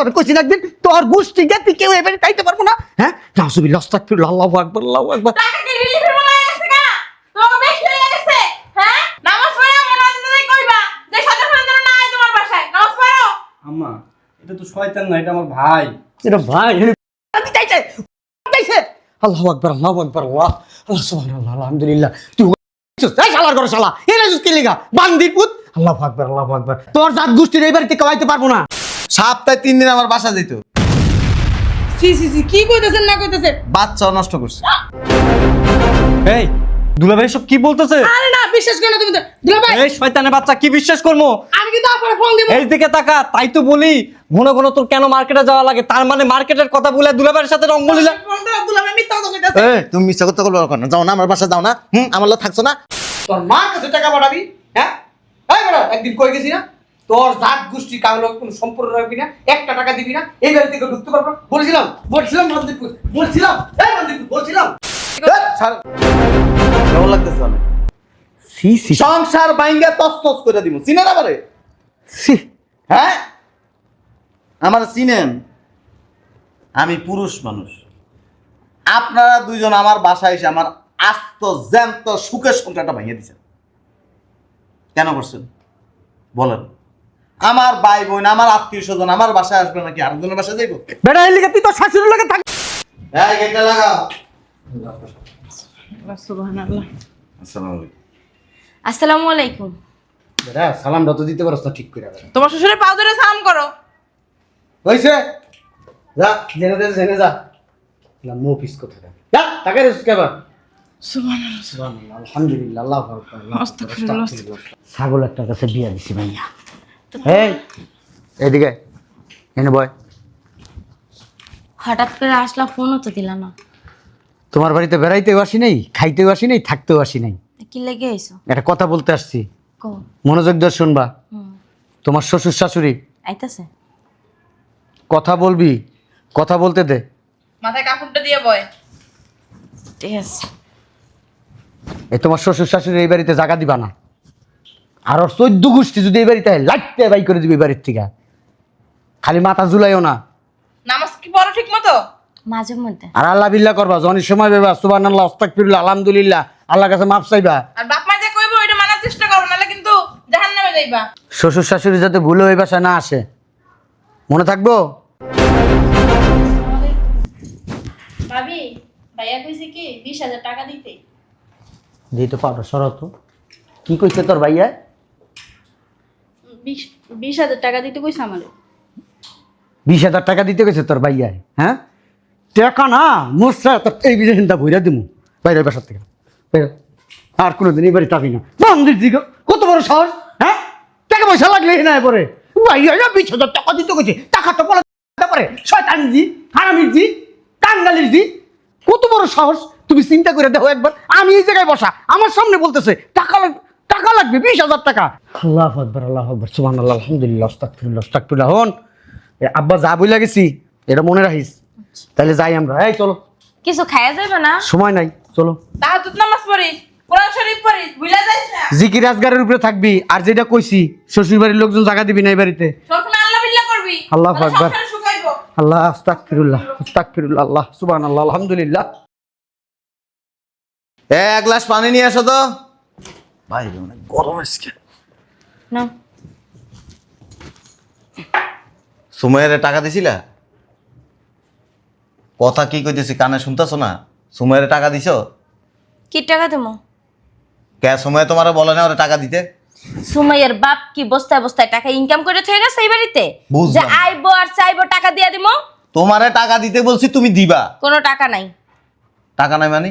তোর কইছি না একদিন তোর গোষ্ঠী জ্ঞাতি কেউ এবারে খাইতে পারবো না। হ্যাঁ নাউজুবিল্লাহ আস্তাগফিরুল্লাহ আল্লাহু আকবার আল্লাহু আকবার। টাকা কি রিলিফের বলা গেছে না? তোমার বেশি হয়ে গেছে। হ্যাঁ? নামাজ পড়া মনে হয় কইবা যে সাথে ফোন যেন না আয় তোমার বাসায়। নামাজ পড়ো। আম্মা এটা তো শয়তান না, এটা আমার ভাই। এটা ভাই আল্লাহু আকবার আল্লাহু আকবার আল্লাহ আল্লাহ সুবহানাল্লাহ আলহামদুলিল্লাহ। তুই এই শালার ঘরে শালা এরা জুস কি লিগা বান্দির পুত। আল্লাহু আকবার আল্লাহু আকবার। তোর জাত গোষ্ঠীর এই বাড়িতে খাওয়াইতে পারবো না। সপ্তাহে 3 দিন আমার বাসা যেত, সি সি সি কি কইতেছেন না কইতেছেন? বাচ্চাও নষ্ট করছে। এই দুলাভাই সব কি বলতেছে? আরে না বিশ্বাস করো না তুমি তো। দুলাভাই এই শয়তানের বাচ্চা কি বিশ্বাস করবো? আমি কিন্তু আপনার ফোন দিব। এই দিকে তাকা, তাই তো বলি ঘন ঘন তোর কেন মার্কেটে যাওয়া লাগে, তার মানে মার্কেটের কথা বলে দুলাভাইয়ের সাথে রঙ্গলীলা। ফোন দাও দুলাভাই মিথ্যা কথা কইতাছে। এই তুমি মিথ্যা কথা বলবো না, যাও না আমার বাসা যাও না। আমার লোক থাকছো না। তোর মার কাছে টাকা পাঠাবি? হ্যাঁ এই বড় একদিন কই গেছি না তোর জাত গোষ্ঠী কাউলো কোনো সম্পর্ক রাখবি না, একটা টাকা দিবি না, এই বাড়ি থেকে ঢুকতে পারবো বলছিলাম বান্দিরপুর বলছিলাম এই বান্দিরপুর বলছিলাম। ছাড়, কেমন লাগতেছে অনেক? সি সি সংসার ভাঙ্গা তছনছ করে দিব, চিনেন আমারে? সি হ্যাঁ আমার চিনেন? আমি পুরুষ মানুষ, আপনারা দুইজন আমার বাসায় এসে আমার আস্ত জ্যান্ত সুখের সংসারটা ভেঙে দিচ্ছেন। কেন করছেন বলেন? আমার ভাই বোন আমার আত্মীয় স্বজন আমার বাসায় আসবে নাকি আরেকজনের বাসায় যাইব? বেটা এই লিগে তুই তোর শাশুড়ির লগে থাক। এই গেটটা লাগাও। সুবহানাল্লাহ। আসসালামু আলাইকুম। আসসালামু আলাইকুম। বেটা সালামটা তো দিতে পারছ না ঠিক করে। তোমার শ্বশুরের পা ধরে সালাম করো। হইছে যা জেনে যা না মো পিস কথা যা টাকা রেস কেবা। সুবহানাল্লাহ। সুবহানাল্লাহ আলহামদুলিল্লাহ আল্লাহু আকবার আস্তাগফিরুল্লাহ। ছাগল একটা কাছে বিয়া দিছি ভাইয়া। এই এদিকে এনে বয়। হঠাৎ করে আসলা ফোনও তো দিলা না। তোমার বাড়িতে বেড়াইতেও আসি নাই, খাইতেও আসি নাই, থাকতেও আসি নাই, কি লেগে আইছো? একটা কথা বলতে আসছি, কো। মনোযোগ দিয়ে শুনবা। হুম। তোমার শ্বশুর শাশুড়ি আইতাছে। কথা বলবি, কথা বলতে দে। মাথায় কাপড়টা দিয়ে বয়। ঠিক আছে। এই তোমার শ্বশুর শাশুড়ি এই বাড়িতে জায়গা দিবা না। আর ওর 14 গোষ্ঠী যদি এই বাড়িতে লাইটতে বাই করে দিবি বাড়ির থেকে। খালি মাথা ঝুলাইও না। নামাজ কি পড়ো ঠিক মতো? মাঝে মধ্যে। আর আল্লাহ বিল্লাহ করবা, যখনই সময় পাবা সুবহানাল্লাহ আস্তাগফিরুল্লাহ আলহামদুলিল্লাহ আল্লাহর কাছে মাফ চাইবা। আর বাপ মা যা কইবো ওইটা মানার চেষ্টা করো, নালে কিন্তু জাহান্নামে যাইবা। শ্বশুর শাশুড়ি যাতে ভুলে ওই বাসায় না আসে, মনে থাকবো। ভাবি ভাইয়া কইছে কি 20,000 টাকা দিতে। দিতে পারো শরত কি কইছে তোর ভাইয়া? 20,000 টাকা দিতে কইছে আমারে। 20,000 টাকা দিতে গেছে তোর ভাইয়া? হ্যাঁ টাকা না মোসা তোর এই বিজয় চিন্তা ভইরা দিমু বাইরে বাসার থেকে বেরো। আর কোনোদিন এই বাড়ি থাকি না। মন্দির দিকে কত বড় সাহস! হ্যাঁ টাকা পয়সা লাগলে না পরে ভাইয়া 20,000 টাকা দিতে গেছে। টাকা তো বলে পারে শয়তান জি, হারামির জি, কাঙ্গালির জি, কত বড় সাহস! তুমি চিন্তা করে দেখো একবার, আমি এই জায়গায় বসা আমার সামনে বলতেছে টাকা লাগবে 20,000 টাকা। আল্লাহু আকবার আল্লাহু আকবার সুবহানাল্লাহ আলহামদুলিল্লাহ আস্তাগফিরুল্লাহ আস্তাগফিরুল্লাহ। হন আব্বা যা বইলা গেছি এটা মনে রাখিস। তাহলে যাই আমরা। এই চলো। কিছু খায়া যাইবা না? সময় নাই, চলো। তাহাজ্জুদ নামাজ পড়ি, কোরআন শরীফ পড়ি, ভুলা যাইস না। জিকির আজগারের উপরে থাকবি। আর যেটা কইছি শ্বশুর বাড়ির লোকজন জায়গা দিবি না এই বাড়িতে। সবসময় আল্লাহ বিল্লাহ করবি। আল্লাহু তাহলে আকবার। সংসার শুকাইবো। আল্লাহ আস্তাগফিরুল্লাহ আস্তাগফিরুল্লাহ আল্লাহ সুবহানাল্লাহ আলহামদুলিল্লাহ। এক গ্লাস পানি নিয়ে আসো তো। ভাই অনেক গরম আজকে। না সুমাইয়ারে টাকা দিছিলা? কথা কি কইতেছি কানে শুনতেছো না? সুমাইয়ারে টাকা দিছো? কি টাকা দেবো? কে সুমাইয়া তোমারে বলে না ওরে টাকা দিতে? সুমাইয়ার বাপ কি বস্তায় বস্তায় টাকা ইনকাম করে থয়ে গেছে এই বাড়িতে, বুঝলাম। যে আইবো আর চাইবো টাকা দিয়া দিমো? তোমারে টাকা দিতে বলছি, তুমি দিবা। কোনো টাকা নাই। টাকা নাই মানে?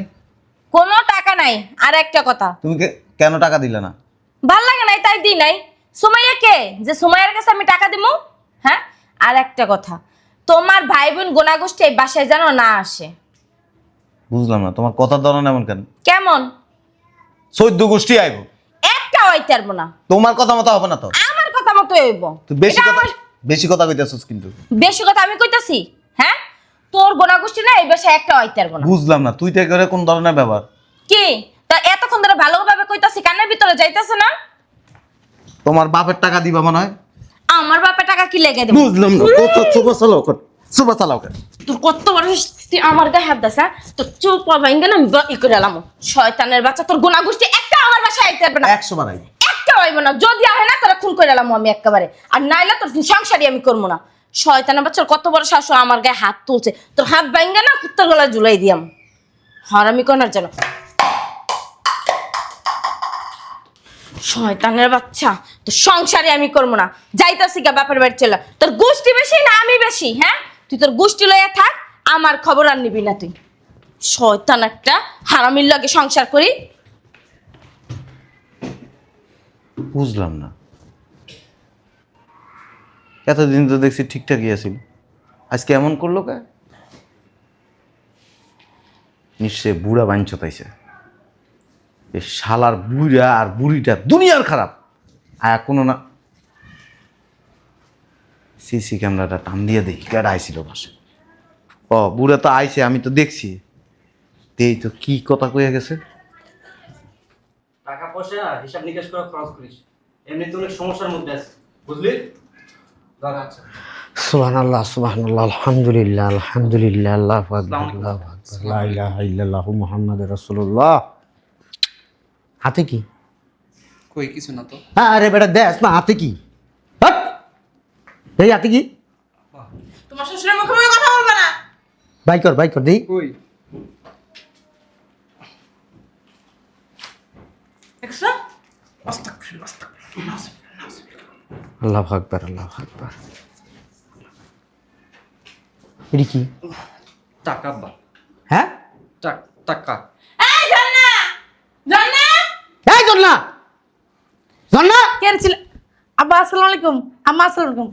কোনো টাকা নাই। আর একটা কথা, তুমি কেন টাকা দিলে না? ভাল লাগে নাই তাই দি নাই। সুমাইয়া কে যে সুমাইয়ার কাছে আমি টাকা দিমু? হ্যাঁ, আর একটা কথা, তোমার ভাই বোন গোনাগোষ্ঠী এই বাসায় যেন না আসে। বুঝলাম না তোমার কথার ধরন এমন কেন? কেমন? 14 গোষ্ঠী আইব, একটা হইতে পারবো না। তোমার কথা মতো হবে না তো। আমার কথা মতো হইব। তুই বেশি কথা কইতেছস কিন্তু। বেশি কথা আমি কইতাছি? হ্যাঁ, তোর গোনাগোষ্ঠী না এই বাসায় একটা হইতে পারবো না। বুঝলাম না তুই থেকে করে কোন ধরনের ব্যবহার? কি তা এতক্ষণ ধরে ভালোভাবে কইতাছি, কানের ভিতরে যাইতাছে না? তোমার বাপের টাকা দিবা মনে হয়। আমার বাপে টাকা কি লেগে দেব? বুঝলাম না কত চুপা চালাও কর তোর কত বড় তুই আমার গায়ে হাত দাস, হ্যাঁ? তোর চুপ পাবাইঙ্গা না আমি ই করে এলাম। শয়তানের বাচ্চা, তোর গোনা গোষ্ঠী একটা আমার বাসায় আইতে পারবে না, 100 বার আইবো। একটা হইব না। যদি আহে না তোরা খুন করে এলাম আমি একেবারে, আর নাইলে তোর সংসারই আমি করবো না। শয়তানের বাচ্চার কত বড় শাশু আমার গায়ে হাত তুলছে, তোর হাত ভাঙ্গা না কুত্তার গলায় ঝুলাই দিয়াম। হারামি কোনার যেন শয়তানের বাচ্চা, তোর সংসারে আমি করবো না। যাইতাছি গা বাপের বাড়ি চলে। তোর গোষ্ঠী বেশি না আমি বেশি? হ্যাঁ, তুই তোর গোষ্ঠী লইয়া থাক, আমার খবর আর নিবি না তুই। শয়তান একটা, হারামির লগে সংসার করি। বুঝলাম না, এতদিন তো দেখছি ঠিকঠাকই আছিল, আজকে এমন করলো কে? নিশ্চয় বুড়া বাঞ্ছ তাইছে। এই শালার বুড়া আর বুড়িটা দুনিয়ার খারাপ। আয়া কোনো না সিসি ক্যামেরাটা টান দিয়ে দেখি কেডা আইছিল পাশে। ও বুড়া তো আইছে, আমি তো দেখছি। দেই তো কি কথা কইয়া গেছে। টাকা পয়সা হিসাব নিকাশ করে খরচ করিস, এমনি তো অনেক সমস্যার মধ্যে আছে, বুঝলি? আচ্ছা সুবহানাল্লাহ সুবহানাল্লাহ, আলহামদুলিল্লাহ আলহামদুলিল্লাহ, আল্লাহু আকবার আল্লাহু আকবার, লা ইলাহা ইল্লাল্লাহু মুহাম্মাদুর রাসূলুল্লাহ। হাতে কি? কই কিছু না তো। আরে বেটা দেখ না হাতে কি? হাট! এই হাতে কি? তোমার শ্বশুরের মুখে মুখে কথা বলবে না। বাই কর দেই। কই দেখছো? আল্লাহু আকবার আল্লাহু আকবার। এটা কি? টাকা বা হ্যাঁ? টাকা এই জান্না, জান্না এই জন্না জন্না, কে ছিল? আব্বা আসসালামু আলাইকুম, আম্মা আসসালামু আলাইকুম।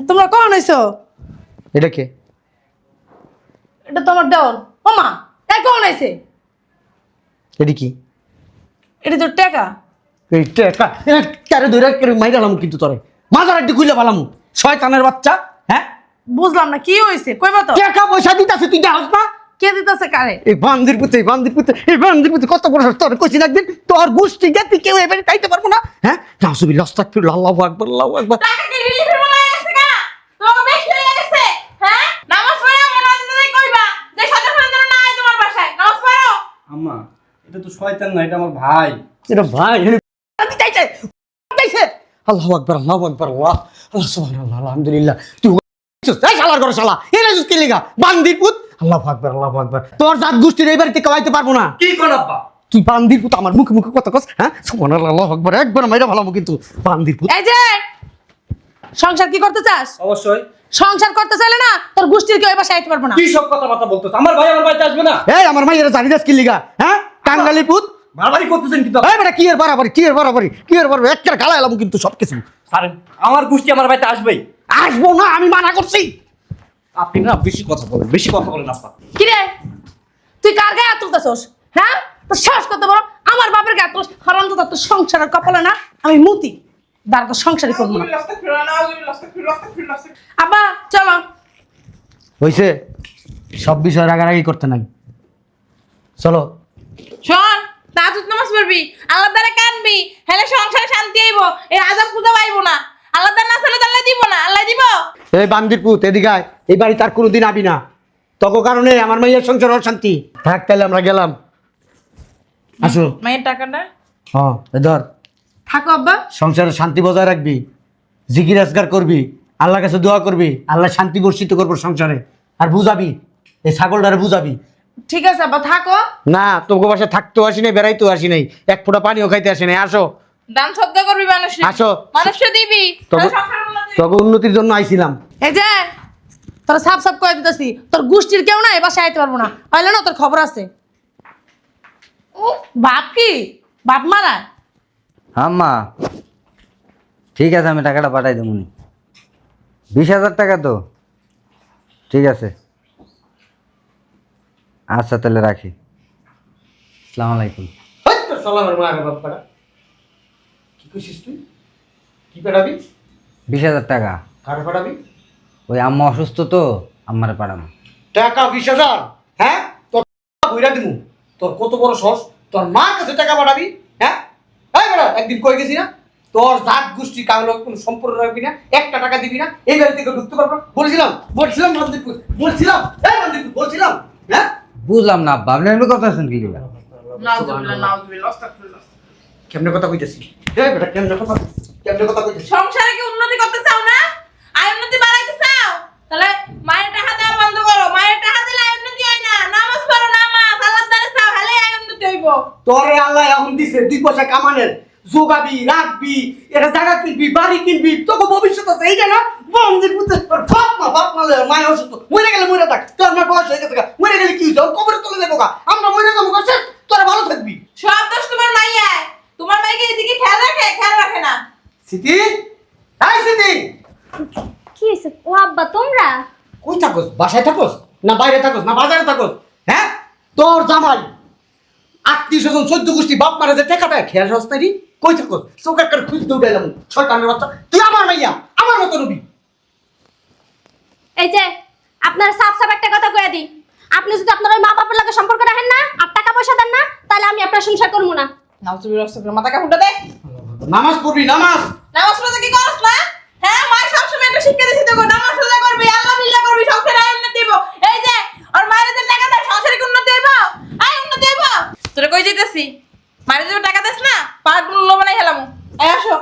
তোমরা কখন হইছো? এটা কে? এটা তোমার দেওর। ও মা, এই কখন হইছে? এটা কি? এটা তোর টাকা। এই টাকা কারে ধরে করে মাইরালাম কিন্তু তোরে মাজার একটু খুলে পালাম। শয়তানের বাচ্চা, হ্যাঁ? বুঝলাম না কি হইছে, কইবা তো। টাকা পয়সা দিতাছে তুই দেখাস না? কে দিতেছে কারে? এই বান্দির পুতে কত বড় তোর কইছিস একদিন তোর গোষ্ঠী গেতি কেউ এবারে খাইতে পারবো না, হ্যাঁ? নাউজুবিল্লাহ আস্তাগফিরুল্লাহ, আল্লাহু আকবার আল্লাহু আকবার। টাকা কি রিলিফের মনে গেছে না? তোমার বেশি হয়ে গেছে, হ্যাঁ? নামাজ পড়া মনে দিতে কইবা যে সাথে ফোন যেন না আয় তোমার বাসায়। নামাজ পড়ো। আম্মা, এটা তো শয়তান না, এটা আমার ভাই। এটা ভাই দিতাইছে। আল্লাহু আকবার আল্লাহু আকবার, আল্লাহ আল্লাহ সুবহানাল্লাহ আলহামদুলিল্লাহ। তুই এই শালার ঘরে শালা এরা জুস কে লিগা বান্দির পুত। আল্লাহু আকবার আল্লাহু আকবার। তোর জাত গোষ্ঠীর এই বাড়িতে কামাইতে পারবো না। কি কোন আব্বা? তুই বান্দির পুত, আমার মুখে মুখে কথা কস, হ্যাঁ? সুবহানাল্লাহ আল্লাহু আকবার, একবার মাইরা ভালো কিন্তু বান্দির পুত। এই যে সংসার কি করতে চাস? অবশ্যই। সংসার করতে চাইলে না তোর গোষ্ঠীর কেউ এই বাসায় আইতে পারবো না। কি সব কথাবার্তা বলতেছ? আমার ভাই আমার বাড়িতে আসবে না? এই আমার মাইয়েরা জানি দাস কি লিগা, হ্যাঁ? টাঙ্গালির পুত। বাড়াবাড়ি করতেছেন কিন্তু। এই বেটা কি এর বাড়াবাড়ি একটা গালা এলাম কিন্তু সবকিছু। সারেন, আমার গোষ্ঠী আমার বাড়িতে আসবেই। আসবো না, আমি মানা করছি। আপনি না বেশি কথা বলেন, বেশি কথা বলেন আপা। কি রে, তুই কার গায়ে হাত তুলতেছস? হ্যাঁ, তোর সাহস কত বড়? আমার বাপের গায়ে হাত তুলস? হারাম তো তোর সংসারের কপালে না আমি মুতি দাঁড়া, তোর সংসারই করবো না। আব্বা চলো। হইছে, সব বিষয় রাগারাগি করতে নাই, চলো। শোন, তাহাজ্জুদ নামাজ পড়বি, আল্লাহ তাআলা কানবি, হেলে সংসারে শান্তি আইব, এই আযাব পূজা পাইব না। আল্লাহ তাআলা না চাইলে আল্লাহ দিব না, আল্লাহ দিব। এই বান্দির পুত এদিকে আয়, এই বাড়ি তার কোনোদিন আবি না। তখন কারণে আমার মাইয়ের সংসার অশান্তি থাক, তাহলে আমরা গেলাম। আসো। মায়ের টাকাটা হ্যাঁ ধর, থাকো আব্বা। সংসারে শান্তি বজায় রাখবি, জিকির আজগার করবি, আল্লাহর কাছে দোয়া করবি, আল্লাহ শান্তি বর্ষিত করবো সংসারে। আর বুঝাবি, এই ছাগলটারে বুঝাবি। ঠিক আছে আব্বা, থাকো। না, তোকে বাসায় থাকতেও আসি নাই, বেড়াইতেও আসি নাই, এক ফোঁটা পানিও খাইতে আসি নাই। আসো দান সদ্গা করবি মানুষে, আসো, মানুষে দিবি, তবে- সংসার উন্নতি। তোকে উন্নতির জন্য আইছিলাম। এই যে তোরা সাপ সাপ করে দিতেছি, তোর গোষ্ঠীর কেউ না এ বাসায় আইতে পারবো না, পাইলে না তোর খবর আছে। বাপ কি বাপ মারা? আম্মা ঠিক আছে, আমি টাকাটা পাঠাই দেবো। 20,000 টাকা তো ঠিক আছে। আচ্ছা তাহলে রাখি, আসসালামু আলাইকুম। কি কইছিস তুই? কি পাঠাবি? 20,000 টাকা। কার পাঠাবি? ওই আম্মা অসুস্থ তো, আম্মারে পাঠাবো। টাকা 20,000? হ্যাঁ, তোর বইরা দিমু। তোর কত বড় সাহস, তোর মার কাছে টাকা পাঠাবি? হ্যাঁ এই বেটা, একদিন কই গেছি না তোর জাত গোষ্ঠী কারো কোনো সম্পর্ক রাখবি না, একটা টাকা দিবি না, এই বাড়ি থেকে ঢুকতে পারবো বলছিলাম মন্দিরপুর বলছিলাম, এই মন্দিরপুর বলছিলাম। হ্যাঁ বুঝলাম না আব্বা, আপনি এমনি কথা আছেন কি লিগা? কেমনে কথা কইতেছি? এই বেটা কেমনে কথা কইতেছি? সংসারে কি উন্নতি করতে চাও না? আয় উন্নতি বাড়াইতে চাও? তাহলে মায়ের টাকা দেওয়া বন্ধ করো। মায়ের টাকা দিলে আয় উন্নতি হয় না। নামাজ পড়ো, নামাজ আল্লাহর দ্বারে চাও, হলে আয় উন্নতি হইব। তোরে আল্লাহ এখন দিছে 2 পয়সা কামানের, যোগাবি, রাখবি, এটা জায়গা কিনবি, বাড়ি কিনবি, তোকে ভবিষ্যৎ আছে এইটা না? মন্দির পুজো বাপ মা মায়ের অসুস্থ, মরে গেলে মরে থাক, তোর আমার বয়স হয়ে গেছে, মরে গেলে কি হইছে? কবরে চলে যাবো গা, আমরা মরে যাবো গা, শেষ, তোরা ভালো থাকবি। সব দোষ তোমার মাইয়ায়। তোমার মাইকে এদিকে খেয়াল রাখে না। স্মৃতি, হাই স্মৃতি, কি হয়েছে? ও আব্বা তোমরা? কই থাকোস? বাসায় থাকোস না বাইরে থাকোস না বাজারে থাকোস? হ্যাঁ, তোর জামাই 800 জন 14 গোষ্ঠী বাপ মারা যে টাকাটা খেয়াল রাস্তারি কই থাকোস? চোখের কার খুঁজতে উঠাইলাম, শয়তানের বাচ্চা, তুই আমার মাইয়া, আমার মতো নবী। এই যে আপনার সাফ সাফ একটা কথা কয়ে দিই, আপনি যদি আপনার ওই মা বাবার লাগে সম্পর্ক রাখেন না আর টাকা পয়সা দেন না, তাহলে আমি আপনার সংসার করবো না। মাথা কাপড়টা দে। নামাজ পড়বি, নামাজ। নামাজ পড়তে কি করছ না? হ্যাঁ, মা সবসময় একটা শিক্ষা দিতে গো, নামাজ রোজা করবি, আল্লাহ বিল্লাহ করবি, সংসারে আয় উন্নতি হইব। এই যে আর মায়ের যে টাকা দেয়, সংসারে কি উন্নতি হইব? আয় উন্নতি হইব। তোরে কই যাইতাছি? মায়ের যে টাকা দেস না, পাগল বানাই হেলামু। আয় আসো।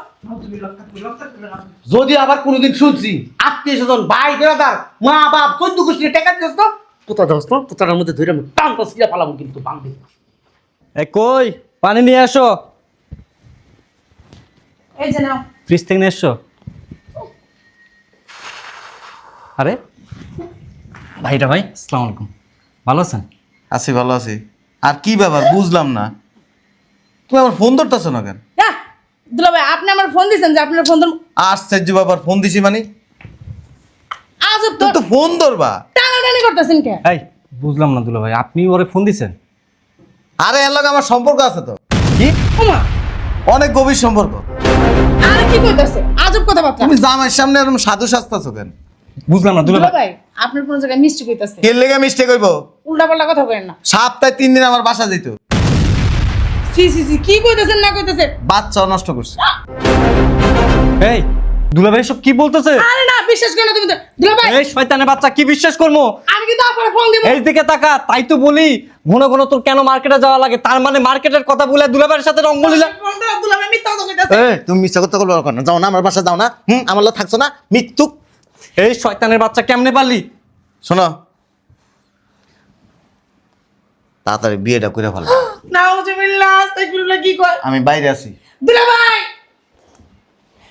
যদি আবার কোনোদিন শুনছি 800 জন ভাই বেড়াদার মা বাপ 14 গোষ্ঠীর টাকা দিস তো তোতা দোস্ত তোতার মধ্যে ধরে আমি টানটা ছিঁড়ে ফেলাবো কিন্তু বান্ধে। এই কই পানি নিয়ে আসো, এই যে নাও। ফ্রিজ থেকে নিয়ে এসছো। আরে ভাইটা ভাই, আসসালামু আলাইকুম, ভালো আছেন? আছি, ভালো আছি। আর কি ব্যাপার বুঝলাম না, তুমি আমার ফোন ধরতেছো না কেন? দুলা ভাই আপনি আমার ফোন দিয়েছেন যে আপনার ফোন আশ্চর্য ব্যাপার, ফোন দিছি মানে আজব তো তুমি তো ফোন ধরবা। টানাটানি করতেছেন কে? এই বুঝলাম না দুলা ভাই, আপনি ওরে ফোন দিছেন? আরে এর লগে আমার সম্পর্ক আছে তো, কি? ওমা, অনেক গভীর সম্পর্ক। আর কি কইতাছে? আজব কথাবার্তা। তুমি জামাইয়ের সামনে এরকম সাধু সাজতাছো কেন? বুঝলাম না দুলা দুলা ভাই। ভাই আপনার কোন জায়গায় মিষ্টি কইতাছে, কে লেগে মিস্টেক হইব? উল্টাপাল্টা কথা বলেন না। সপ্তাহে 3 দিন আমার বাসা যেত, সি সি সি, কি কইতাছেন না কইতাছেন? বাচ্চাও নষ্ট করছে। এই দুলা ভাই সব কি বলতেছে? আরে না, বিশ্বাস করো না তুমি তো। দুলা ভাই এই শয়তানের বাচ্চা, কি বিশ্বাস করবো? আমি কিন্তু আপনার ফোন দিব। এই দিকে তাকা, তাই তো বলি ঘন ঘন তোর কেন মার্কেটে যাওয়া লাগে, তার মানে মার্কেটের কথা বলে দুলা ভাইয়ের সাথে রঙ্গলীলা। দুলা ভাই মিথ্যা কথা কইতাছে। তুমি মিথ্যা কথা বলবো কেন? যাও না আমার বাসা, যাও না। আমার লোক থাকছো না, মৃত্যু। এই শয়তানের বাচ্চা কেমনে পারলি? শোনো, তাড়াতাড়ি বিয়েটা করে ফেলো। নাউজুবিল্লাহ, আস্তাগফিরুল্লাহ, কি কয়? আমি বাইরে আছি। দুলা ভাই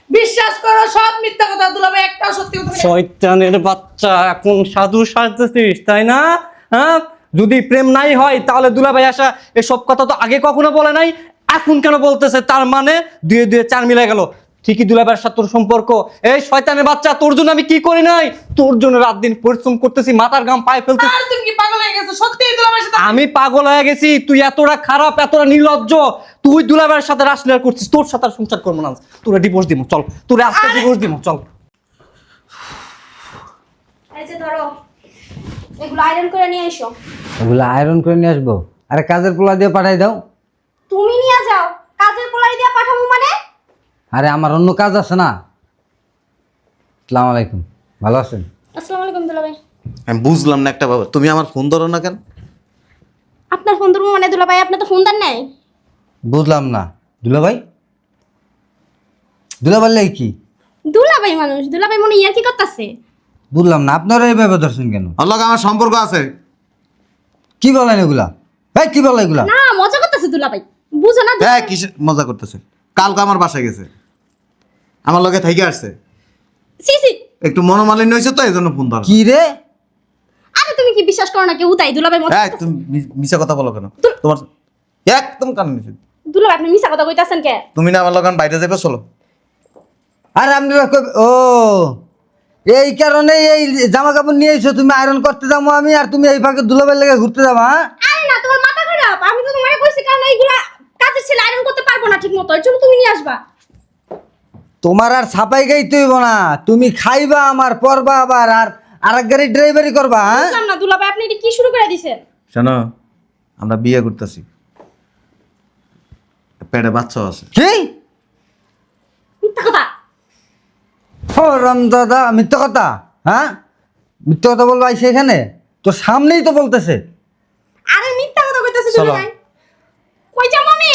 বিশ্বাস করো, সব মিথ্যা কথা। দুলা ভাই একটাও সত্যি কথা বলে না। শয়তানের বাচ্চা, এখন সাধু সাজতেছিস তাই না? হ্যাঁ, যদি প্রেম নাই হয় তাহলে দুলা ভাই আসা এসব কথা তো আগে কখনো বলে নাই, এখন কেন বলতেছে? তার মানে 2 2 4 মিলে গেল। ঠিকই দুলা ভাইয়ের সাথে তোর সম্পর্ক। এই শয়তানের বাচ্চা, তোর জন্য আমি কি করি নাই? তোর জন্য রাত দিন পরিশ্রম করতেছি, মাথার ঘাম পায়ে ফেলতেছি। আর তুমি কি পাগল হয়ে গেছো? সত্যি দুলা ভাইয়ের সাথে আমি পাগল হয়ে গেছি? তুই এতটা খারাপ, এতটা নির্লজ্জ, তুই দুলা ভাইয়ের সাথে রাসলীলা করছিস। তোর সাথে আর সংসার করবো না, তোরা ডিভোর্স দিব, চল। তোরা আজকে ডিভোর্স দিব, চল। এই যে ধরো, এগুলো আয়রন করে নিয়ে এসো। ওগুলো আয়রন করে নিয়ে আসবো? আরে কাজের পোলা দিয়ে পাঠাই দাও। তুমি নিয়ে যাও, কাজের পোলাই দিয়া পাঠাবো মানে? আরে আমার অন্য কাজ আছে না। আসসালামু আলাইকুম, ভালো আছেন? আসসালামু আলাইকুম দুলা ভাই। আমি বুঝলাম না একটা ব্যাপার, তুমি আমার ফোন ধরো না কেন? আপনার ফোন ধরবো মানে? দুলা ভাই আপনি তো ফোন দেন নাই। বুঝলাম না। দুলাভাই? দুলাভাই লাই কি? দুলা ভাই মানুষ, দুলা ভাই মনে ইয়ার কি করতেছে? বুঝলাম না, আপনারা এইভাবে ধরছেন কেন? ওর লগে আমার সম্পর্ক আছে। কি বলেন এগুলা? ভাই কি বলে এগুলা? না মজা করতেছে দুলা ভাই, বুঝো না? হ্যাঁ, কিসের মজা করতেছে? কালকে আমার বাসায় গেছে, আমার লগে থাইকে আসছে, সি সি। একটু মনোমালিন্য হয়েছে তো এই জন্য ফোন ধর। কি রে? আরে তুমি কি বিশ্বাস করো না কেউ তাই? দুলা ভাই মজা হ্যাঁ, করতেছে। তুমি মিছা কথা বলো কেন? তোমার একদম কান নিচে। দুলা ভাই আপনি মিছা কথা কইতাছেন কে? তুমি না আমার লগে বাইরে যাবে, চলো। আরে আপনারা ও এই কারণে এই জামা কাপড় নিয়ে এসো তুমি, আয়রন করতে যাবো আমি, আর তুমি এই ফাঁকে দুলাভাই লেগে ঘুরতে যাবো? হ্যাঁ, আরে না, তোমার মাথা খারাপ। আমি তো তোমারে কইছি কারণ এইগুলা কাজের ছেলে আয়রন করতে পারবো না ঠিক মতো, এর জন্য তুমি নিয়ে আসবা। তোমার আর ছাপাই গাইতে হইব না, তুমি খাইবা আমার, পরবা আবার, আর আরেক গাড়ি ড্রাইভারি করবা। হ্যাঁ, বুঝলাম না দুলা ভাই আপনি এটা কি শুরু করে দিছেন? শোনো, আমরা বিয়ে করতেছি, পেটে বাচ্চাও আছে। কি রাম দাদা মিথ্যা কথা, হ্যাঁ মিথ্যা কথা বলবো আইসে এখানে? তোর সামনেই তো বলতেছে। আরে মিথ্যা কথা কইতাছিস চলো। দুলা ভাই। কই যাবো আমি?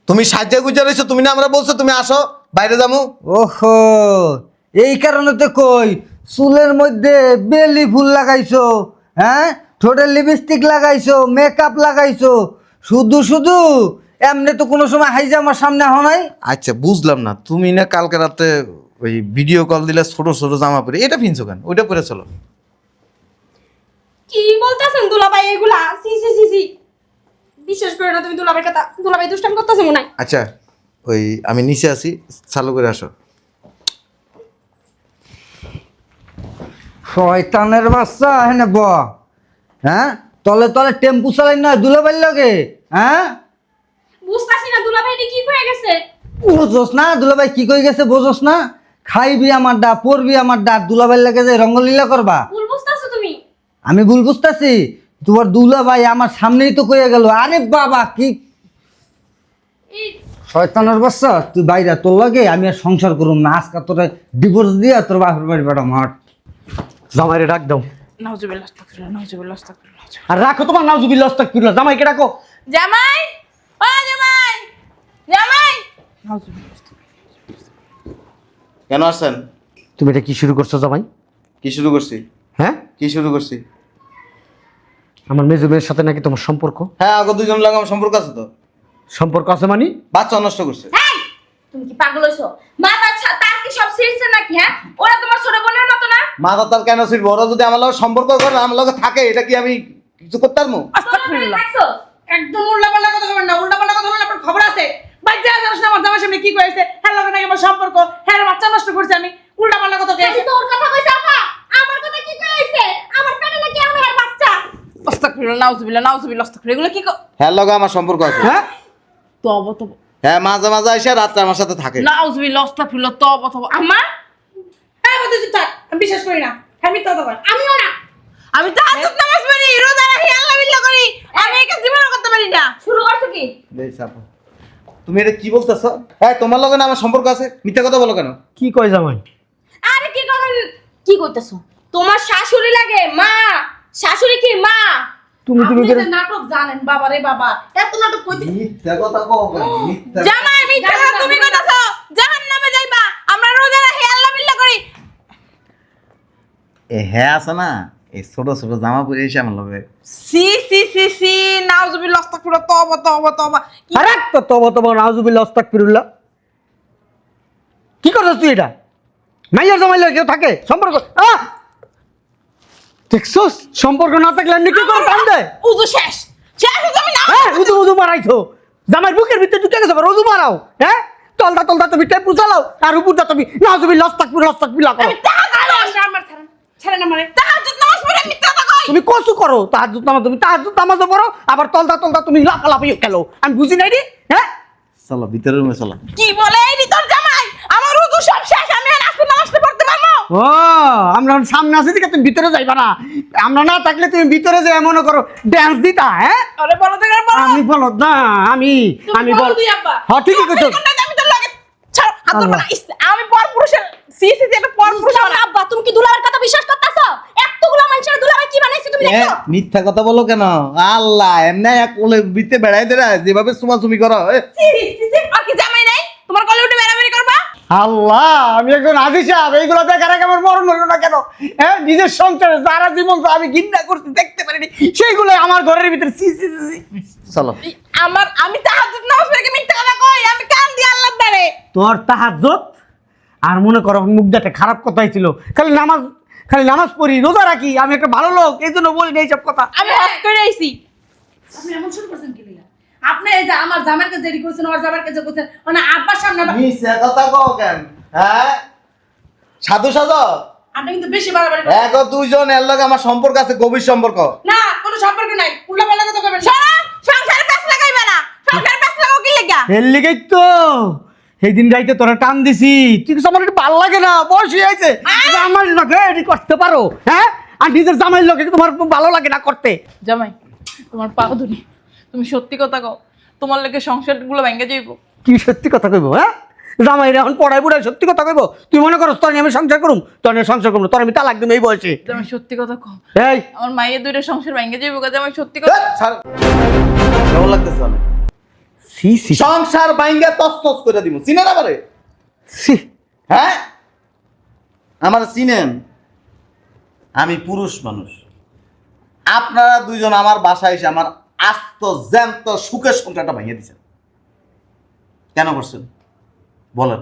তুমি সাজ্জা গুজা রয়েছো, তুমি না আমরা বলছো তুমি আসো বাইরে যাবো। ওহো, এই কারণে তো কই চুলের মধ্যে বেলি ফুল লাগাইছো, হ্যাঁ ঠোঁটে লিপস্টিক লাগাইছো, মেকআপ লাগাইছো, শুধু শুধু এমনি তো কোনো সময় হাইজা আমার সামনে আহ নাই। আচ্ছা বুঝলাম না, তুমি না কালকে রাতে ওই ভিডিও কল দিলে ছোট ছোট জামা পরে, এটা পিনছো কেন? ওইটা পরে চলো। কি বলতাছেন দুলা ভাই এগুলা? সি সি সি সি। বিশ্বাস করে না তুমি দুলা ভাইয়ের কথা। দুলা ভাই দুষ্টামি করতেছে মনে হয়। আচ্ছা ওই আমি নিচে আছি, চালু করে আসো। শয়তানের বাচ্চা হেনে ব, হ্যাঁ তলে তলে টেম্পু চালাই না দুলাভাইয়ের লগে, হ্যাঁ বুঝতাছি না দুলা ভাই কি কয়ে গেছে। বোঝোস না দুলাভাই কি কই গেছে? বোঝোস না? খাইবি আমার ডা, পড়বি আমার ডা, দুলাভাইয়ের লাগে যে রঙ্গলীলা করবা। ভুল বুঝতাছো তুমি। আমি ভুল বুঝতেছি? তোমার দুলাভাই আমার সামনেই তো কইয়া গেল। আরে বাবা কি এই শয়তানের বাচ্চা, তুই বাইরে, তোর লাগে আমি আর সংসার করুম না। আজকে তোর ডিভোর্স দিয়া তোর বাপের বাড়ি পাঠাম। হাট জামাইরে ডাক দাও। নাউজুবিল্লাহ আস্তাগফিরুল্লাহ, নাউজুবিল্লাহ আস্তাগফিরুল্লাহ। আর রাখো তোমার নাউজুবিল্লাহ আস্তাগফিরুল্লাহ। জামাইকে ডাকো। জামাই, ও জামাই, জামাই। কেন আসছেন? তুমি এটা কি শুরু করছো জামাই? কি শুরু করছি? হ্যাঁ, কি শুরু করছি? আমার মেজো মেয়ের সাথে নাকি তোমার সম্পর্ক? হ্যাঁ আগে দুজন লাগে আমার সম্পর্ক আছে তো। সম্পর্ক আছে মানে? বাচ্চা নষ্ট করছে। এই, তুমি কি পাগল হইছো? তার কি সব ছিঁড়ছে নাকি? হ্যাঁ, ওরা তোমার ছোট বোনের মতো না? মাথা তার কেন ছিড়বো? ওরা যদি আমার লগে সম্পর্ক করে, আমার লগে থাকে, এটা কি আমি কিছু করতে পারবো? আস্তাগফিরুল্লাহ। দেখছো? একদম উল্টাপাল্টা কথা বলবেন না, উল্টাপাল্টা কথা বললে আপনার খবর আছে। বাইরে জানাস না আমার জামার সামনে কি কইছে? হ্যাঁ লগে নাকি আমার সম্পর্ক, হ্যাঁ বাচ্চা নষ্ট করছে। আমি উল্টাপাল্টা কথা খালি কইছে। তোর কথা কইছে আপা। আমার কথা কি কইছে? আমার পেটে নাকি আমার আর বাচ্চা। আস্তাগফিরুল্লাহ, নাউজুবিল্লাহ, নাউজুবিল্লাহ আস্তাগফিরুল্লাহ। এগুলো কি হ্যাঁ লগে আমার সম্পর্ক আছে। হ্যাঁ, তব তব, হ্যাঁ মাঝে মাঝে এসে রাত্রে আমার সাথে থাকে। নাউজুবিল্লাহ আস্তাগফিরুল্লাহ, তব তব। আম্মা, হ্যাঁ বলতে চুপ থাক, আমি বিশ্বাস করি না। হ্যাঁ মিথ্যা কথা বল। আমিও না। আমি তাহাজ্জুদ নামাজ পড়ি, রোজা রাখি, আল্লাহ বিল্লাহ করি। আমি একে জীবনও করতে পারি না। শুরু করছো কি? তুমি এটা কি বলতেছো? হ্যাঁ তোমার লগে না আমার সম্পর্ক আছে, মিথ্যা কথা বলো কেন? কি কয় জামাই? আরে কি কথা, কি কইতাছো? তোমার শাশুড়ি লাগে মা, শাশুড়ি কি মা? তুমি আপনি করে যে নাটক জানেন বাবা রে বাবা, এত নাটক কইতে। মিথ্যা কথা কও কেন? মিথ্যা জামাই মিথ্যা কথা তুমি কইতাছো। জাহান্নামে যাইবা। আমরা রোজা রাখি, আল্লাহ বিল্লাহ করি। এ হ্যাঁ আছে না, এই ছোট ছোট জামা পরে এসে আমার লগে। সি সি সি সি, নাউজুবিল্লাহ আস্তাগফিরুল্লাহ, তওবা তওবা তওবা। আরে তো তবা তবা নাউজুবিল্লাহ আস্তাগফিরুল্লাহ। কি করছিস তুই এটা? মাইয়ার জামাই লাগে কেউ থাকে সম্পর্ক? দেখছস সম্পর্ক না থাকলে এমনি কি করে টান দেয়? উযু শেষ। শেষ হয়ে যাবে না। হ্যাঁ, উজু উজু মারাইছো। জামাইয়ের বুকের ভিতরে ঢুকে গেছে, আবার উজু মারাও। হ্যাঁ, তলদা তলদা তুমি টেম্পু চালাও, আর উপরটা তুমি নাউজুবিল্লাহ আস্তাগফিরুল্লাহ আস্তাগফিরুল্লাহ করো। আমার ছাড়েন, ছাড়েন আমারে। তাহাজ্জুদ নামাজ পড়ে মিথ্যা কথা কই। তুমি কসু করো তাহাজ্জুদ নামাজ, তুমি তাহাজ্জুদ নামাজও পড়ো, আবার তলদা তলদা তুমি লাফালাফি খেলো। আমি বুঝি নাই রে। হ্যাঁ, চলো ভিতরে রুমে চলো। কি বলে এই নি তোর জামাই? আমার উযু সব শেষ, আমি আর আসর নামাজটা পড়তে পারবো? ও আমরা সামনে আছি দিকে তুমি ভিতরে যাইবা না। আমরা না থাকলে তুমি ভিতরে যে মনে করো ড্যান্স দিতা। হ্যাঁ, আরে বলো তো বলো। আমি বলো না, আমি আমি বলো বল। তুই আব্বা। হ্যাঁ ঠিকই কইছো। আমি তোর লাগে ছাড়ো হাত ধরবো না। আল্লাহ। ইস, আমি পরপুরুষের সি সি সি, একটা পরপুরুষ বুঝলাম না আব্বা, তুমি কি দুলাভাইয়ের কথা বিশ্বাস করতেছো? এতগুলো মানুষের দুলাভাই কি বানাইছে তুমি দেখছো? মিথ্যা কথা বলো কেন? আল্লাহ এমনি এক কোলে বিতে বেড়াই দেরা যেভাবে চুমাচুমি করো। সি সি সি, আর কি জামাই নাই? তোমার কলে উঠে বেড়াবেড়ি করবা? আল্লাহ, আমি একজন হাজি সাহেব, এইগুলো দেখার আগে আমার মরণ হলো না কেন? হ্যাঁ, নিজের সংসারে যারা জীবন তো আমি ঘৃণা করতে দেখতে পারিনি, সেইগুলো আমার ঘরের ভিতরে সি সি সি। চলো আমি তাহাজ্জুদ নামাজ পড়ে কি মিথ্যা কথা কই? আমি কান দিয়ে আল্লাহর দ্বারে। তোর তাহাজ্জুদ আর মনে করো মুখ দেখে খারাপ কথাই ছিল। খালি নামাজ পড়ি, রোজা রাখি, আমি একটা ভালো লোক, এই জন্য বলি না এইসব কথা। আমি হজ করে আইছি। আপনি এমন শুরু করছেন কি লিগা? আপনি এই যে আমার জামাইকে যেটি কইছেন, ওর জামাইকে যে কইছেন, মানে আব্বার সামনে মিথ্যা কথা কও কেন? হ্যাঁ সাধু সাজো। আপনি কিন্তু বেশি বাড়াবাড়ি করেন। এক দুইজন এর লগে আমার সম্পর্ক আছে, গভীর সম্পর্ক। না, কোনো সম্পর্ক নাই। উল্টাপাল্টা কথা কইবেন না। শোনো, সংসারে প্যাঁচ লাগাইবা না। সংসারে প্যাঁচ লাগাও কি লাগা? এর লিগেই তো সেই দিন রাইতে তোরা টান দিছি, তুই কিছু আমার একটু ভালো লাগে না, বয়স হয়ে আছে, আমার লোকে এটি করতে পারো। হ্যাঁ, আর নিজের জামাইয়ের লোকে তোমার ভালো লাগে না করতে। জামাই তোমার পা ধরি, তুমি সত্যি কথা কও, তোমার লেগে সংসারগুলো ভেঙে যাইব। কি সত্যি কথা কইবো? হ্যাঁ, জামাইরে এখন পড়াই বুড়াই সত্যি কথা কইব? তুই মনে করস তোর নিয়ে আমি সংসার করুম? তোর নিয়ে সংসার করুম না, তোর আমি তালাক দিম এই বয়সে। আমি সত্যি কথা কম, এই আমার মায়ের দুইটা সংসার ভেঙে যাবে কাজে আমি সত্যি কথা। ছাড়। কেমন লাগতেছে অনেক? সি সি সংসার ভাঙ্গা তছনছ করে দিব, চিনেন আমারে? সি হ্যাঁ, আমার চিনেন? আমি পুরুষ মানুষ। আপনারা দুইজন আমার বাসায় এসে আমার আস্ত জ্যান্ত সুখের সংসারটা ভাঙিয়ে দিচ্ছেন। কেন করছেন বলেন?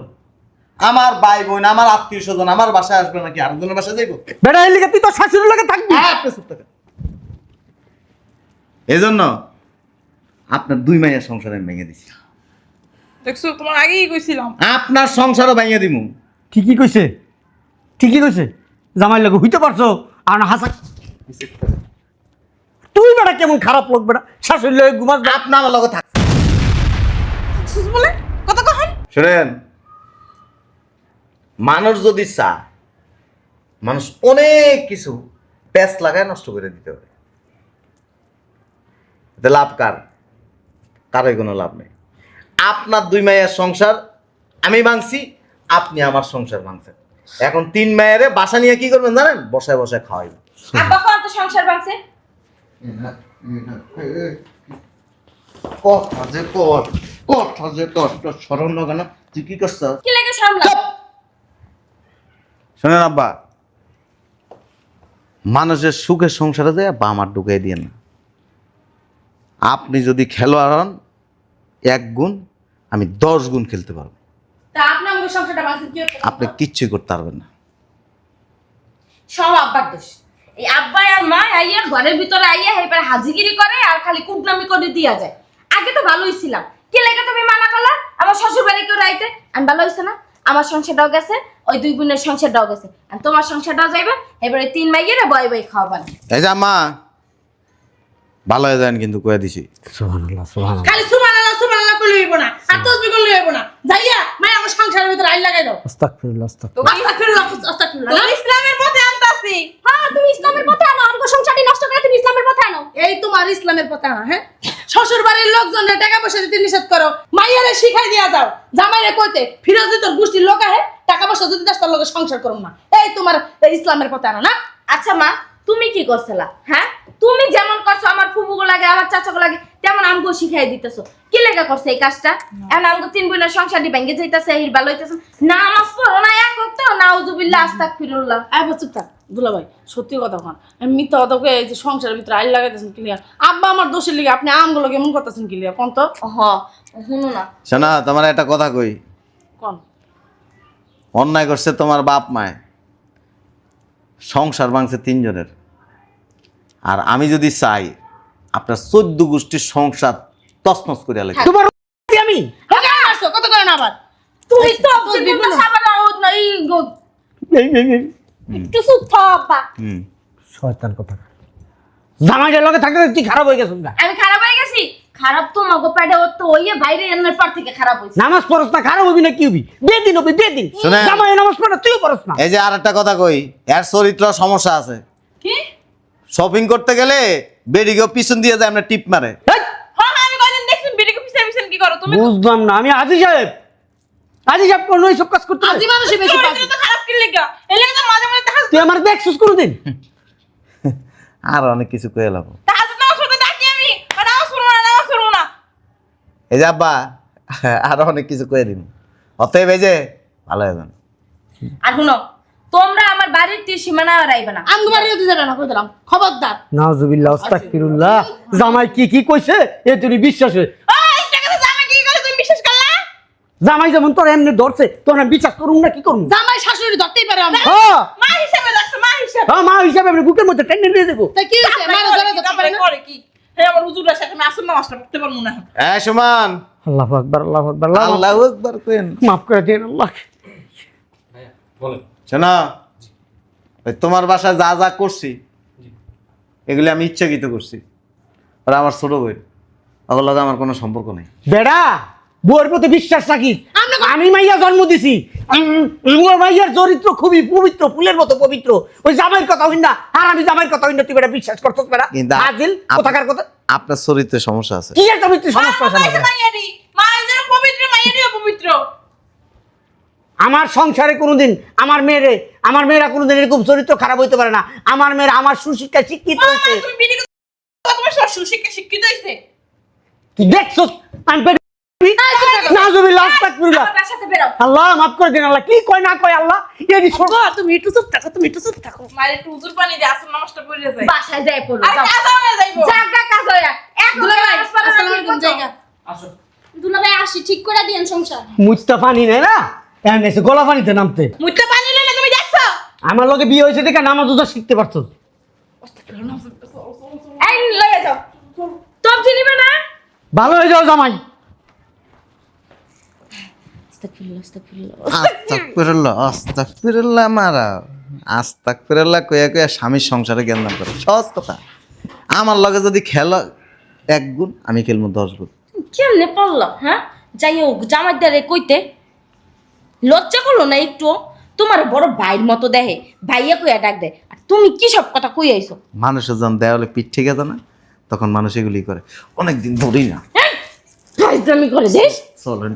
আমার ভাই বোন, আমার আত্মীয় স্বজন আমার বাসায় আসবে নাকি আরেকজনের বাসায় যাইব? বেটা এই লিগে তুই তো শাশুড়ির লগে থাকবি। আপনি চুপ থাকেন। এই জন্য আপনার দুই মাইয়ের সংসার আমি ভেঙে দিচ্ছি। দেখছো তোমার আগেই কইছিলাম। আপনার সংসারও ভেঙে দিব। ঠিকই কইছে, ঠিকই কইছে। জামাই লগে হইতে পারছো আর না হাসা। তুই বেটা কেমন খারাপ লোক বেটা, শাশুড়ির লগে ঘুমাস। আপনার আমার লগে থাক। সুস বলে কথা কখন? শুনেন, মানুষ যদি চায়, মানুষ অনেক কিছু প্যাচ লাগায় নষ্ট করে দিতে পারে। এতে লাভ কার? কারোই কোনো লাভ নেই। আপনার দুই মায়ের সংসার আমি ভাঙছি, আপনি আমার সংসার ভাঙছেন। এখন তিন মায়েরে বাসা নিয়ে কি করবেন জানেন? বসায় বসায় খাওয়াইবেন। আব্বা কত সংসার ভাঙছে? কথা যে কর, কথা যে কর, তোর স্মরণ লাগে না? তুই কি করছ? কি লাগে সামলা? শোনেন আব্বা, মানুষের সুখের সংসারে যায় বাম আর ঢুকিয়ে দিয়ে না। আপনি যদি খেলোয়াড় হন 1 গুণ, আমি 10 গুণ খেলতে পারবো। তা আপনি আমার সংসারটা বাঁচিয়ে কি হচ্ছে? আপনি কিচ্ছুই করতে পারবেন না। সব আব্বার দোষ। এই আব্বা আর মা আইয়া ঘরের ভিতরে আইয়া এবার হাজিগিরি করে আর খালি কুটনামি করে দিয়া যায়। আগে তো ভালোই ছিলাম, কি লাগে তুমি মানা করলা আমার শ্বশুর বাড়ি কেউ রাইতে? আমি ভালো হইছে না? আমার সংসারটাও গেছে, ওই দুই বোনের সংসারটাও গেছে, আর তোমার সংসারটাও যাইবে। এবার ওই 3 মাইয়ের বয় বয় খাওয়াবেন। এই যে আম্মা, ভালো হয়ে যান কিন্তু কয়ে দিছি। সুবহানাল্লাহ সুবহানাল্লাহ। খালি সুবহানাল্লাহ কইলে হইব না, আর তাসবিহ করলে হইব না। যাইয়া মাই আমার সংসারের ভিতরে আইন লাগাই দাও। আস্তাগফিরুল্লাহ আস্তাগফিরুল্লাহ। আস্তাগফিরুল্লাহ আস্তাগফিরুল্লাহ। তুমি ইসলামের পথে আনতাছি। হ্যাঁ তুমি ইসলামের পথে আনো, আমগো সংসারটি নষ্ট করে তুমি ইসলামের পথে আনো। এই তোমার ইসলামের পথে আনা, হ্যাঁ? শ্বশুর বাড়ির লোকজনের টাকা পয়সা দিতে নিষেধ করো, মাইয়ারে শিখাই দিয়া যাও। জামাইরে কইতে ফিরোজি তোর গোষ্ঠীর লোক আহে, টাকা পয়সা যদি দাস তোর লগে সংসার করুম না। এই তোমার ইসলামের পথে আনো না? আচ্ছা মা, তুমি কি করছিলা? হ্যাঁ, তুমি যেমন করছো আমার ফুফুগো লাগে, আমার চাচাগো লাগে, তেমন আমগো শিখাই দিতেছো। কি লেগে করছে এই কাজটা? এখন আমগো 3 বোনের সংসারটি ভেঙে যাইতাছে, এই ভালো হইতাছে। নামাজ পড়ো না এক ওয়াক্ত, নাউজুবিল্লাহ আস্তাগফিরুল্লাহ। চুপ থাক দুলা ভাই, সত্যি কথা কন। আমি মিথ্যা কথা কই এই যে সংসারের ভিতরে আইন লাগাইতেছেন ক্লিয়ার। আব্বা আমার দোষের লিগে আপনি আমগুলো কেমন করতেছেন ক্লিয়ার কোন তো? হ, শুনো না। শোনা, তোমার একটা কথা কই। কোন? অন্যায় করছে তোমার বাপ মায়, সংসার ভাঙছে 3 জনের। আর আমি যদি চাই আপনার 14 গোষ্ঠীর সংসার তছনছ করে লাগে। তোমার আমি হ্যাঁ মারছো কত করে না আবার? তুই তো জীবন সাবানা ও নাই গো। একটু চুপ থাক আব্বা। শয়তান কথা। জামাইটার লগে থাকতে তুই খারাপ হয়ে গেছিস না? আমি খারাপ হয়ে গেছি? খারাপ তো মগো পেটে ও তো ওইয়ে বাইরে এনের পর থেকে খারাপ হইছে। নামাজ পড়স না, খারাপ হবি না কি হবি? বেদিন হবি বেদিন। শুনেন। জামাই নামাজ পড়ে তুইও পড়স না। এই যে আর একটা কথা কই, এর চরিত্র সমস্যা আছে। কি? শপিং করতে গেলে বেডিকে পিছন দিয়ে যায়, আমরা টিপ মারে। হেই, হ্যাঁ আমি কয়দিন দেখছি বিড়িকে পিছাইছেন কি করো তুমি? বুঝলাম না আমি। আজি সাহেব কোন এইসব কাজ করতে পারে? আজি মানুষই বেশি পাস। চরিত্র তো খারাপ কি লাগা? এই লাগা তো মাঝে মাঝে দেখা তুই আমার দেখছিস কোনোদিন? আর অনেক কিছু কয়ে লাভ। তাহাজ্জুদ নামাজ পড়তে ডাকি আমি, আর নামাজ পড়বো না, নামাজ পড়বো না। এই যে আব্বা, আরো অনেক কিছু কয়ে দিন। অতএব এই যে ভালো হয়ে যান। আর শুনো, তোমরা আমার বাড়ির সীমানা রাইবে না। আমগো বাড়িও দিতে যাবে না কই দিলাম, খবরদার। নাউজুবিল্লাহ আস্তাগফিরুল্লাহ। জামাই কি কইছে এ তুই বিশ্বাস হয়? ওই টাকা তো জামাই কি করে তুমি বিশ্বাস করলা? জামাই যেমন তোর এমনি ধরছে তোর আমি বিশ্বাস করুম না কি করুম? জামাই শাশুড়ি ধরতেই পারে আমরা। হ্যাঁ মা হিসাবে রাখছো, মা হিসাবে। হ্যাঁ, মা হিসাবে আমি বুকের মধ্যে টেনে নিয়ে দেবো। তাই কি হইছে? মারা ধরে ধরতে পারে না? করে কি? হ্যাঁ আমার হুজুরের সাথে আমি আসল নামাজটা পড়তে পারবো না এখন। সুমান, আল্লাহু আকবার আল্লাহু আকবার। আল্লাহু আকবার কইন। মাফ করে দিন আল্লাহ। বলেন। শোনা, ওই তোমার বাসায় যা যা করছি এগুলি আমি ইচ্ছাকৃত করছি। ওরা আমার ছোট বোন, ওগুলোর লগে আমার কোনো সম্পর্ক নেই। বেড়া বউর প্রতি বিশ্বাস রাখিস। আমি মাইয়া জন্ম দিছি, আমার মাইয়ার চরিত্র খুবই পবিত্র, ফুলের মতো পবিত্র। ওই জামাইয়ের কথা হইন না, আর আমি জামাইয়ের কথা হইন না, তুই বেটা বিশ্বাস করছিস বেটা? কিন্তু আজিল কোথাকার কথা? আপনার চরিত্রে সমস্যা আছে। কি এর চরিত্রে সমস্যা আছে? মায়েরই, মা যেন পবিত্র, মায়েরই অপবিত্র। আমার সংসারে কোনোদিন আমার মেয়েরা কোনোদিন এরকম চরিত্র খারাপ হইতে পারে না। আমার মেয়েরা আমার সুশিক্ষা শিক্ষিত হয়েছে। তুমি বিড়ি তোমার শ্বশুর শিক্ষিত হইছে। তুই দেখছো আমি নাউজুবিল্লাহ আস্তাগফিরুল্লাহ। আমার বাসাতে বেরো। আল্লাহ মাফ করে দিন। আল্লাহ কি কয় না কয় আল্লাহ এদি ছোট। তুমি একটু চুপ থাকো, তুমি একটু চুপ থাকো। মায়ের একটু হুজুর পানি দিয়ে আসল নামাজটা পড়ে যায়। বাসায় যাই পড়ো। আর যাও। কাজ হয়ে যাইবো। জাগা কাজ হইয়া। এখন দুলাভাই নামাজ পড়া আসসালামু লাগবে আলাইকুম কত? জায়গা। আসো। দুলাভাই আসি ঠিক করে দিয়েন সংসার। মুস্তা পানি নেই না এখন এসে গলা পানিতে নামতে। মুইতে পানি লইলে তুমি দেখছো? আমার লগে বিয়ে হয়েছে দেখে নামাজ রোজা শিখতে পারছো। এই লইয়া যাও। তোর চিনিবে না? ভালো হয়ে যাও জামাই। আস্তাগফিরুল্লাহ আস্তাগফিরুল্লাহ। আস্তাগফিরুল্লাহ মারা আস্তাগফিরুল্লাহ কইয়া কইয়া স্বামীর সংসারে জ্ঞান দান করে সহজ কথা। আমার লগে যদি খেলা 1 গুণ আমি খেলবো 10 গুণ। কেমনে পারলো হ্যাঁ? যাই হোক জামাইদারে কইতে লজ্জা করলো না একটু? তোমার বড় ভাইয়ের মতো দেখে, ভাইয়া কইয়া ডাক দেয়, আর তুমি কি সব কথা কই আইছো? মানুষের যখন দেওয়ালে পিঠ ঠিক আছে না তখন মানুষ এগুলি করে অনেকদিন ধরেই না। ফাইজলামি করে দেশ। চলেন